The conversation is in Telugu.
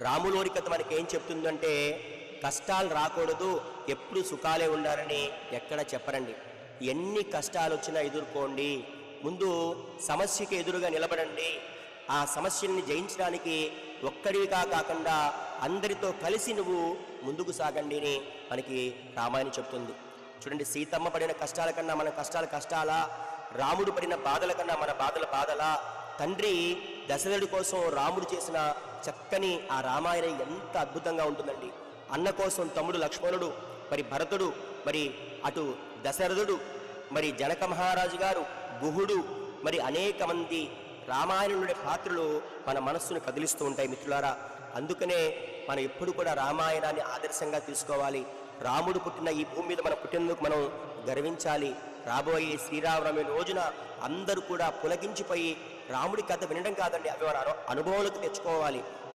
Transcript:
రాములోని కథ మనకి ఏం చెప్తుందంటే కష్టాలు రాకూడదు, ఎప్పుడు సుఖాలే ఉండాలని ఎక్కడ చెప్పరండి. ఎన్ని కష్టాలు వచ్చినా ఎదుర్కోండి, ముందు సమస్యకి ఎదురుగా నిలబడండి. ఆ సమస్యల్ని జయించడానికి ఒక్కడిగా కాకుండా అందరితో కలిసి నువ్వు ముందుకు సాగండి అని మనకి రామాయణం చెప్తుంది. చూడండి, సీతమ్మ పడిన కష్టాల కన్నా మన కష్టాలు కష్టాలా, రాముడు పడిన బాధల కన్నా మన బాధల బాధలా, తండ్రి దశరథుడి కోసం రాముడు చేసిన చక్కని ఆ రామాయణం ఎంత అద్భుతంగా ఉంటుందండి. అన్న కోసం తమ్ముడు లక్ష్మణుడు, మరి భరతుడు, మరి అటు దశరథుడు, మరి జనక మహారాజు గారు, గుహుడు, మరి అనేక మంది రామాయణుడి పాత్రలు మన మనస్సును కదిలిస్తూ ఉంటాయి మిత్రులారా. అందుకనే మనం ఎప్పుడు కూడా రామాయణాన్ని ఆదర్శంగా తీసుకోవాలి. రాముడు పుట్టిన ఈ భూమి మీద మనం పుట్టినందుకు మనం గర్వించాలి. రాబోయే శ్రీరామనవమి రోజున అందరూ కూడా పులకించిపోయి రాముడి కథ వినడం కాదండి, అవి మన అనుభవాలకు తెచ్చుకోవాలి.